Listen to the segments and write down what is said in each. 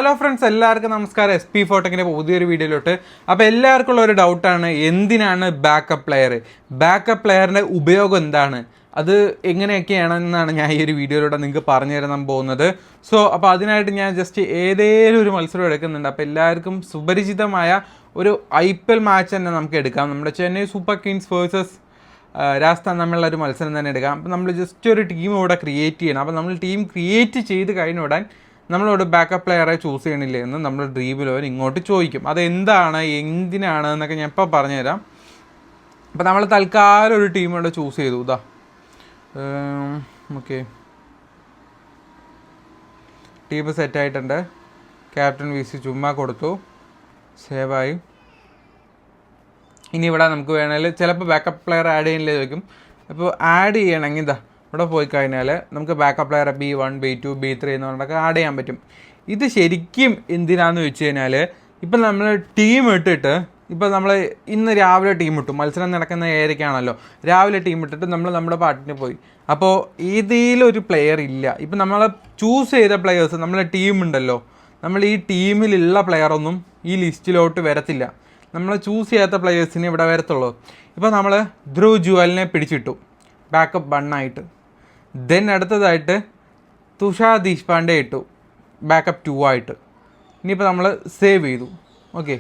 Hello friends, എല്ലാവർക്കും നമസ്കാരം. SP4ടെക്കിൻ്റെ പുതിയൊരു വീഡിയോയിലോട്ട്. അപ്പോൾ എല്ലാവർക്കും ഉള്ള ഒരു ഡൗട്ടാണ്, എന്തിനാണ് ബാക്കപ്പ് പ്ലെയറിൻ്റെ ഉപയോഗം എന്താണ്, അത് എങ്ങനെയൊക്കെയാണെന്നാണ് ഞാൻ ഈ ഒരു വീഡിയോയിലൂടെ നിങ്ങൾക്ക് പറഞ്ഞു തരാൻ പോകുന്നത്. അപ്പോൾ അതിനായിട്ട് ഞാൻ ജസ്റ്റ് ഏതേലും ഒരു മത്സരം എടുക്കുന്നുണ്ട്. അപ്പോൾ എല്ലാവർക്കും സുപരിചിതമായ ഒരു IPL മാച്ച് തന്നെ നമുക്ക് എടുക്കാം. നമ്മുടെ Chennai super Kings versus Rajasthan തമ്മിലുള്ള ഒരു മത്സരം തന്നെ എടുക്കാം. അപ്പോൾ നമ്മൾ ജസ്റ്റ് ഒരു ടീം ഇവിടെ ക്രിയേറ്റ് ചെയ്യണം. അപ്പോൾ നമ്മൾ ടീം ക്രിയേറ്റ് ചെയ്ത് കഴിഞ്ഞ ഉടൻ നമ്മളോട് ബാക്കപ്പ് പ്ലെയറെ ചൂസ് ചെയ്യണില്ലേ എന്ന് നമ്മൾ ഡ്രീമിലോവൻ ഇങ്ങോട്ട് ചോദിക്കും. അതെന്താണ്, എന്തിനാണ് എന്നൊക്കെ ഞാൻ ഇപ്പോൾ പറഞ്ഞുതരാം. അപ്പോൾ നമ്മൾ തൽക്കാലം ഒരു ടീം ഇവിടെ ചൂസ് ചെയ്തു. ഇതാ ഓക്കെ, ടീം സെറ്റായിട്ടുണ്ട്. ക്യാപ്റ്റൻ VC ചുമ്മാ കൊടുത്തു, സേവായി. ഇനി ഇവിടെ നമുക്ക് വേണമെങ്കിൽ ചിലപ്പോൾ ബാക്കപ്പ് പ്ലെയർ ആഡ് ചെയ്യുന്നില്ലേ ചോദിക്കും. അപ്പോൾ ആഡ് ചെയ്യണമെങ്കിൽ ഇതാ ഇവിടെ പോയി കഴിഞ്ഞാൽ നമുക്ക് backup player B1, B2, B3 എന്ന് പറഞ്ഞിട്ടൊക്കെ ആഡ് ചെയ്യാൻ പറ്റും. ഇത് ശരിക്കും എന്തിനാന്ന് വെച്ച് കഴിഞ്ഞാൽ, ഇപ്പം നമ്മൾ ടീം ഇട്ടിട്ട്, ഇപ്പോൾ നമ്മൾ ഇന്ന് രാവിലെ ടീം ഇട്ടു, മത്സരം നടക്കുന്ന ഏരിയക്കാണല്ലോ, രാവിലെ ടീം ഇട്ടിട്ട് നമ്മൾ നമ്മുടെ പാട്ടിന് പോയി. അപ്പോൾ ഏതെങ്കിലും പ്ലെയർ ഇല്ല, ഇപ്പം നമ്മൾ ചൂസ് ചെയ്ത പ്ലെയേഴ്സ്, നമ്മളെ ടീം ഉണ്ടല്ലോ, നമ്മൾ ഈ ടീമിലുള്ള പ്ലെയറൊന്നും ഈ ലിസ്റ്റിലോട്ട് വരത്തില്ല. നമ്മൾ ചൂസ് ചെയ്യാത്ത പ്ലെയേഴ്സിന് ഇവിടെ വരത്തുള്ളൂ. ഇപ്പോൾ നമ്മൾ ധ്രുവ് ജുവലിനെ പിടിച്ചിട്ടു ബാക്കപ്പ് 1 ആയിട്ട്. ദെൻ അടുത്തതായിട്ട് തുഷാർ ദേശ്പാണ്ഡെ ഇട്ടു ബാക്കപ്പ് 2 ആയിട്ട്. ഇനിയിപ്പോൾ നമ്മൾ സേവ് ചെയ്തു. ഓക്കെ,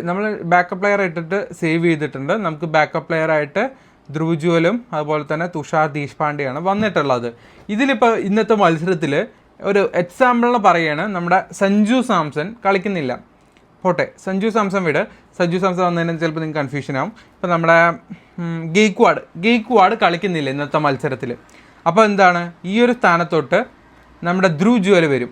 നമ്മൾ ബാക്കപ്പ് പ്ലെയർ ഇട്ടിട്ട് സേവ് ചെയ്തിട്ടുണ്ട്. നമുക്ക് ബാക്കപ്പ് പ്ലെയറായിട്ട് ധ്രുവ് ജുവലും അതുപോലെ തന്നെ തുഷാർ ദേശ്പാണ്ഡെയാണ് വന്നിട്ടുള്ളത്. ഇതിലിപ്പോൾ ഇന്നത്തെ മത്സരത്തിൽ ഒരു എക്സാമ്പിളിന് പറയുകയാണ്, നമ്മുടെ സഞ്ജു സാംസൺ കളിക്കുന്നില്ല. പോട്ടെ, സഞ്ജു സാംസൺ വന്നതിന് ചിലപ്പോൾ നിങ്ങൾക്ക് കൺഫ്യൂഷൻ ആവും. ഇപ്പോൾ നമ്മുടെ ഗെയ്ക്വാഡ് കളിക്കുന്നില്ല ഇന്നത്തെ മത്സരത്തിൽ. അപ്പോൾ എന്താണ്, ഈ ഒരു സ്ഥാനത്തോട്ട് നമ്മുടെ ധ്രുവ് ജുവൽ വരും.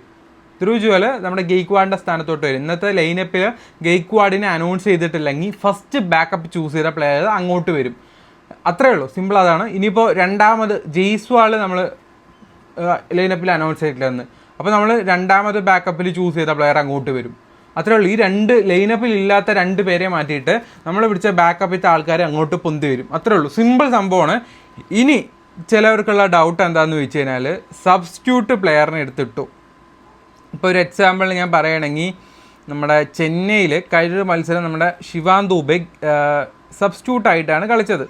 ധ്രുവ് ജുവൽ നമ്മുടെ ഗെയ്ക്വാഡിൻ്റെ സ്ഥാനത്തോട്ട് വരും. ഇന്നത്തെ ലൈനപ്പിൽ ഗെയ്ക്വാഡിനെ അനൗൺസ് ചെയ്തിട്ടില്ലെങ്കിൽ ഫസ്റ്റ് ബാക്കപ്പ് ചൂസ് ചെയ്ത പ്ലെയർ അങ്ങോട്ട് വരും. അത്രേ ഉള്ളൂ, സിമ്പിൾ അതാണ്. ഇനിയിപ്പോൾ രണ്ടാമത് ജയ്സ്വാൾ നമ്മൾ ലൈനപ്പിൽ അനൗൺസ് ചെയ്തിട്ടില്ലെന്ന്, അപ്പോൾ നമ്മൾ രണ്ടാമത് ബാക്കപ്പിൽ ചൂസ് ചെയ്ത പ്ലെയർ അങ്ങോട്ട് വരും. അത്രേ ഉള്ളൂ. ഈ രണ്ട് ലൈനപ്പിൽ ഇല്ലാത്ത 2 പേരെ മാറ്റിയിട്ട് നമ്മൾ പിടിച്ച ബാക്കപ്പിത്തെ ആൾക്കാരെ അങ്ങോട്ട് പൊന്തി വരും. അത്രേ ഉള്ളൂ, സിമ്പിൾ സംഭവമാണ്. ഇനി ചിലവർക്കുള്ള ഡൗട്ട് എന്താണെന്ന് വെച്ച് കഴിഞ്ഞാൽ, സബ്സ്റ്റിറ്റ്യൂട്ട് പ്ലെയറിനെ എടുത്തിട്ടു. ഇപ്പോൾ ഒരു എക്സാമ്പിൾ ഞാൻ പറയുകയാണെങ്കിൽ, നമ്മുടെ ചെന്നൈയിൽ കഴിഞ്ഞൊരു മത്സരം നമ്മുടെ ശിവാൻ ദൂബെ സബ്സ്റ്റിറ്റ്യൂട്ടായിട്ടാണ് കളിച്ചത്.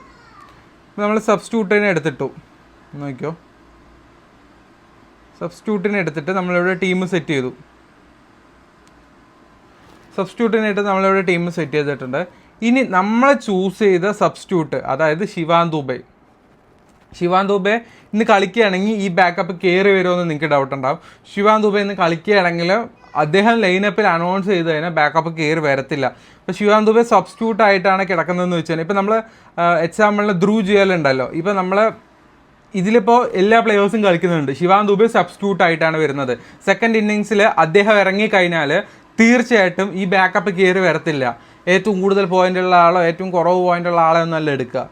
നമ്മൾ സബ്സ്റ്റിറ്റ്യൂട്ടിനെ എടുത്തിട്ടു, നോക്കിയോ, സബ്സ്റ്റിറ്റ്യൂട്ടിനെ എടുത്തിട്ട് നമ്മളിവിടെ ടീം സെറ്റ് ചെയ്തു. സബ്സ്റ്റിറ്റ്യൂട്ടിനായിട്ട് നമ്മളിവിടെ ടീം സെറ്റ് ചെയ്തിട്ടുണ്ട്. ഇനി നമ്മൾ ചൂസ് ചെയ്ത സബ്സ്റ്റിറ്റ്യൂട്ട്, അതായത് ശിവാൻ ദൂബെ ഇന്ന് കളിക്കുകയാണെങ്കിൽ ഈ ബാക്കപ്പ് കയറി വരുമെന്ന് നിങ്ങൾക്ക് ഡൗട്ട് ഉണ്ടാവും. ശിവാൻ ദൂബെ ഇന്ന് കളിക്കുകയാണെങ്കിൽ അദ്ദേഹം ലൈനപ്പിൽ അനൗൺസ് ചെയ്ത് കഴിഞ്ഞാൽ ബാക്കപ്പ് കയറി വരത്തില്ല. ഇപ്പോൾ ശിവാൻ ദൂബെ സബ്സ്റ്റിറ്റ്യൂട്ട് ആയിട്ടാണ് കിടക്കുന്നതെന്ന് വെച്ചാൽ, ഇപ്പോൾ നമ്മൾ എക്സാമ്പിളിന് ധ്രുവ് ജുവൽ ഉണ്ടല്ലോ, ഇപ്പോൾ നമ്മൾ ഇതിലിപ്പോൾ എല്ലാ പ്ലെയേഴ്സും കളിക്കുന്നുണ്ട്. ശിവാൻ ദൂബെ സബ്സ്റ്റിറ്റ്യൂട്ട് ആയിട്ടാണ് വരുന്നത്. സെക്കൻഡ് ഇന്നിങ്സിൽ അദ്ദേഹം ഇറങ്ങിക്കഴിഞ്ഞാൽ തീർച്ചയായിട്ടും ഈ ബാക്കപ്പ് കയറി വരത്തില്ല. ഏറ്റവും കൂടുതൽ പോയിൻ്റുള്ള ആളോ ഏറ്റവും കുറവ് പോയിൻ്റുള്ള ആളോ ഒന്നല്ല എടുക്കുക.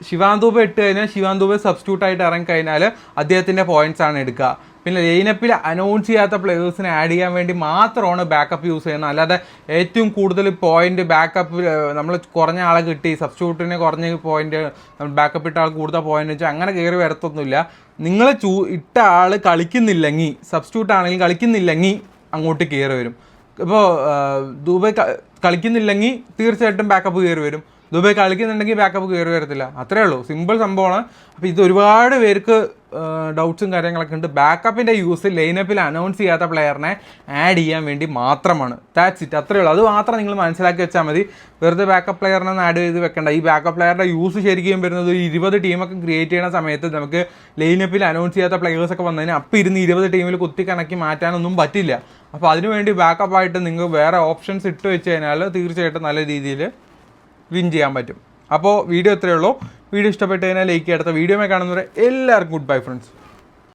ശിവാൻ ദൂബെ ഇട്ട് കഴിഞ്ഞാൽ ശിവാൻ ദൂബെ സബ്സ്റ്റിറ്റ്യൂട്ടായിട്ട് ഇറങ്ങിക്കഴിഞ്ഞാൽ അദ്ദേഹത്തിൻ്റെ പോയിൻറ്റ്സ് ആണ് എടുക്കുക. പിന്നെ ലൈനപ്പിൽ അനൗൺസ് ചെയ്യാത്ത പ്ലെയേഴ്സിനെ ആഡ് ചെയ്യാൻ വേണ്ടി മാത്രമാണ് ബാക്കപ്പ് യൂസ് ചെയ്യുന്നത്. അല്ലാതെ ഏറ്റവും കൂടുതൽ പോയിൻ്റ് ബാക്കപ്പ് നമ്മൾ കുറഞ്ഞ ആളെ കിട്ടി, സബ്സ്റ്റിറ്റ്യൂട്ടിന് കുറഞ്ഞ പോയിൻ്റ് ബാക്കപ്പ് ഇട്ട ആൾ കൂടുതൽ പോയിൻ്റ് വെച്ചാൽ അങ്ങനെ കയറി വരത്തൊന്നുമില്ല. നിങ്ങൾ ഇട്ട ആൾ കളിക്കുന്നില്ലെങ്കിൽ, സബ്സ്റ്റിറ്റ്യൂട്ട് ആണെങ്കിൽ കളിക്കുന്നില്ലെങ്കിൽ അങ്ങോട്ട് കയറി വരും. ഇപ്പോൾ ദുബായ് കളിക്കുന്നില്ലെങ്കിൽ തീർച്ചയായിട്ടും ബാക്കപ്പ് കയറി വരും. ദുബായ് കളിക്കുന്നുണ്ടെങ്കിൽ ബാക്കപ്പ് കയറി വരത്തില്ല. അത്രേ ഉള്ളൂ, സിമ്പിൾ സംഭവമാണ്. അപ്പോൾ ഇത് ഒരുപാട് പേർക്ക് ഡൗട്ട്സും കാര്യങ്ങളൊക്കെ ഉണ്ട്. ബാക്കപ്പിൻ്റെ യൂസ് ലൈനപ്പിൽ അനൗൺസ് ചെയ്യാത്ത പ്ലെയറിനെ ആഡ് ചെയ്യാൻ വേണ്ടി മാത്രമാണ്. ദാറ്റ്സ് ഇറ്റ്, അത്രേ ഉള്ളൂ. അത് മാത്രം നിങ്ങൾ മനസ്സിലാക്കി വെച്ചാൽ മതി. വെറുതെ ബാക്കപ്പ് പ്ലെയറിനൊന്നും ആഡ് ചെയ്ത് വെക്കേണ്ട. ഈ ബാക്കപ്പ് പ്ലെയറിൻ്റെ യൂസ് ശരിക്കും വരുന്നത് 20 ടീമൊക്കെ ക്രിയേറ്റ് ചെയ്യുന്ന സമയത്ത് നമുക്ക് ലൈനപ്പിൽ അനൗൺസ് ചെയ്യാത്ത പ്ലെയേഴ്സൊക്കെ വന്നതിന് അപ്പം 20 ടീമിൽ കുത്തി കണക്കി മാറ്റാനൊന്നും പറ്റില്ല. അപ്പോൾ അതിനുവേണ്ടി ബാക്കപ്പായിട്ട് നിങ്ങൾ വേറെ ഓപ്ഷൻസ് ഇട്ട് വെച്ച് കഴിഞ്ഞാൽ തീർച്ചയായിട്ടും നല്ല രീതിയിൽ വിൻ ചെയ്യാൻ പറ്റും. അപ്പോൾ വീഡിയോ ഇത്രയേ ഉള്ളൂ. വീഡിയോ ഇഷ്ടപ്പെട്ട് കഴിഞ്ഞാൽ ലൈക്ക് ചെയ്യുക. അടുത്ത വീഡിയോ കാണുന്നവരെ എല്ലാവർക്കും ഗുഡ് ബൈ ഫ്രണ്ട്സ്.